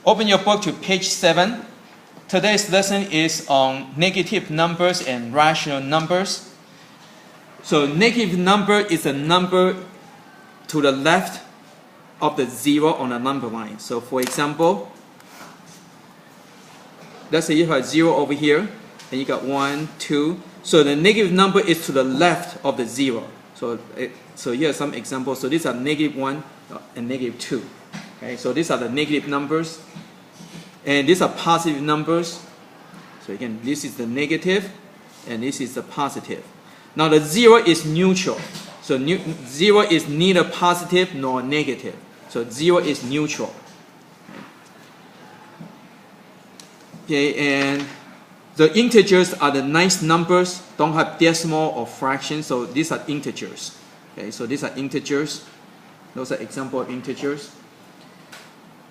Open your book to page 7. Today's lesson is on negative numbers and rational numbers. So negative number is a number to the left of the 0 on the number line. So for example, let's say you have 0 over here, and you got 1, 2. So the negative number is to the left of the 0. So here are some examples. So these are negative 1 and negative 2. Okay, so these are the negative numbers. And these are positive numbers. So again, this is the negative, and this is the positive. Now the 0 is neutral. So 0 is neither positive nor negative. So 0 is neutral. Okay, and the integers are the nice numbers, don't have decimal or fraction, so these are integers. Okay, so these are integers. Those are examples of integers.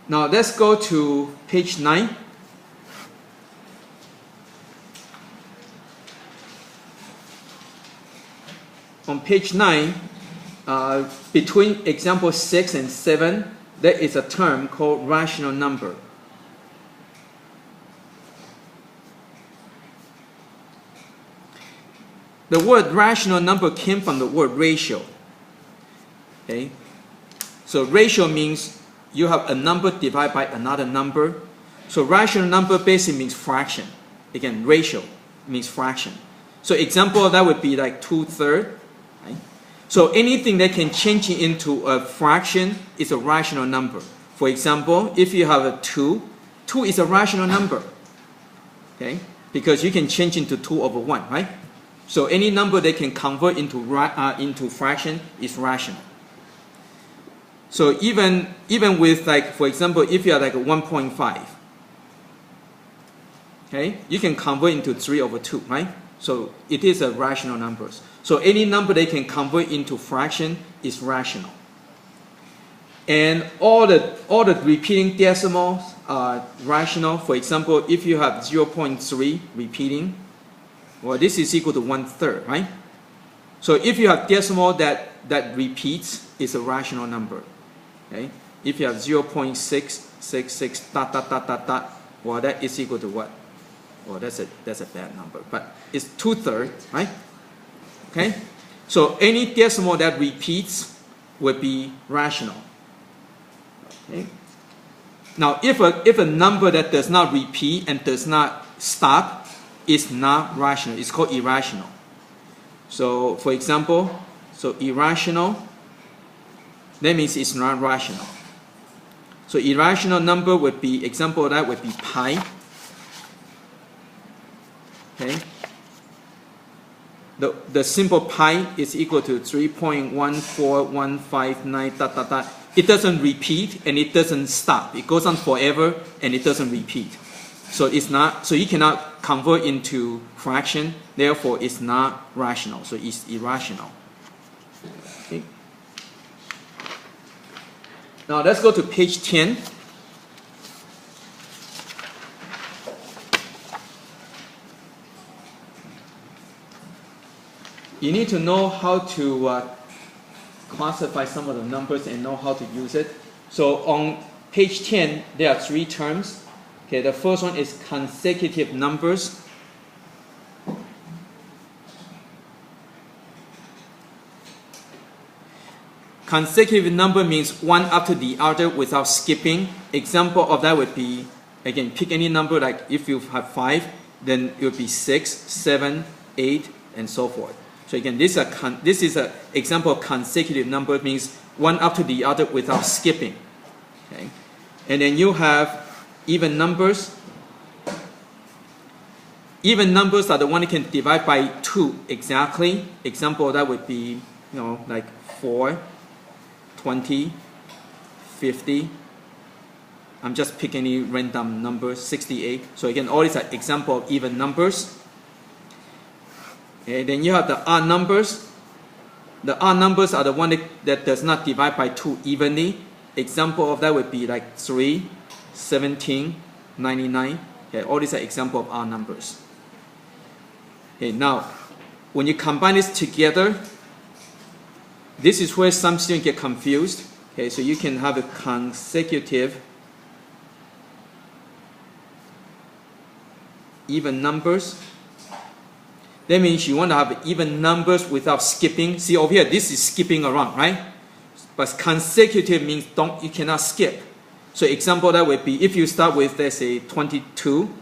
Now let's go to page 9. On page 9, between example 6 and 7, there is a term called rational number. The word rational number came from the word ratio. Okay? So ratio means you have a number divided by another number. So rational number basically means fraction. Again, ratio means fraction. So example of that would be like 2/3. Right? So anything that can change it into a fraction is a rational number. For example, if you have a 2, 2 is a rational number. Okay? Because you can change into 2/1, right? So any number that can convert into fraction is rational. So even with, like, for example, if you are like a 1.5, okay, you can convert into 3/2, right? So it is a rational number. So any number that can convert into fraction is rational. And all the repeating decimals are rational. For example, if you have 0.3 repeating, well, this is equal to 1/3, right? So if you have decimal that repeats, it's a rational number. Okay? If you have 0.666 ... well, that is equal to what? Well, that's a bad number, but it's 2/3, right? Okay? So any decimal that repeats would be rational. Okay? Now, if a number that does not repeat and does not stop, is not rational. It's called irrational. So, for example, so irrational, that means it's not rational. So irrational number would be, example of that would be pi. Okay. The simple pi is equal to 3.14159 ... It doesn't repeat and it doesn't stop. It goes on forever and it doesn't repeat. So it's not. So you cannot convert into fraction. Therefore, it's not rational. So it's irrational. Okay. Now let's go to page 10. You need to know how to classify some of the numbers and know how to use it. So on page 10, there are 3 terms. Okay, the first one is consecutive numbers. Consecutive number means one after the other without skipping. Example of that would be, again, pick any number, like if you have 5, then it would be 6, 7, 8, and so forth. So again, this is an example of consecutive number, means one after the other without skipping. Okay? And then you have even numbers. Even numbers are the one that can divide by 2 exactly. Example of that would be, like 4, 20, 50. I'm just picking any random number, 68. So again, all these are example of even numbers. Okay, then you have the odd numbers. The odd numbers are the one that does not divide by 2 evenly. Example of that would be like 3, 17, 99. Okay, all these are example of odd numbers. Okay, now, when you combine this together, this is where some students get confused. Okay, so you can have a consecutive even numbers. That means you want to have even numbers without skipping. See over here, this is skipping around, right? But consecutive means you cannot skip. So example that would be, if you start with, let's say, 22,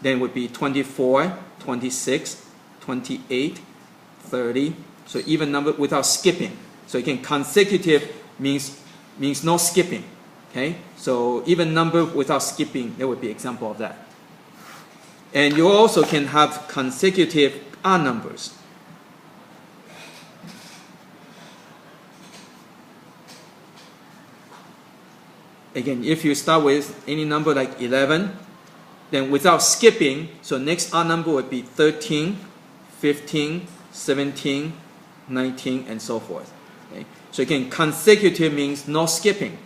then it would be 24, 26, 28, 30. So even number without skipping. So again, consecutive means no skipping. Okay? So even number without skipping, that would be example of that. And you also can have consecutive odd numbers. Again, if you start with any number like 11, then without skipping, so next odd number would be 13, 15, 17, 19, and so forth. Okay? So again, consecutive means no skipping.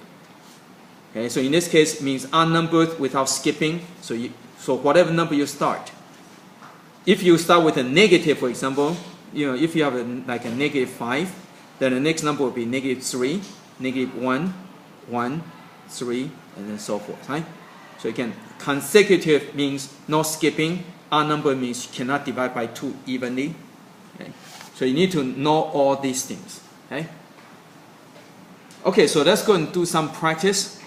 Okay? So in this case, it means odd numbers without skipping. So whatever number you start. If you start with a negative, for example, if you have like a negative 5, then the next number will be negative 3, negative 1, 1, 3, and then so forth. Right? So again, consecutive means no skipping. Odd number means you cannot divide by 2 evenly. Okay? So you need to know all these things. Okay, so let's go and do some practice.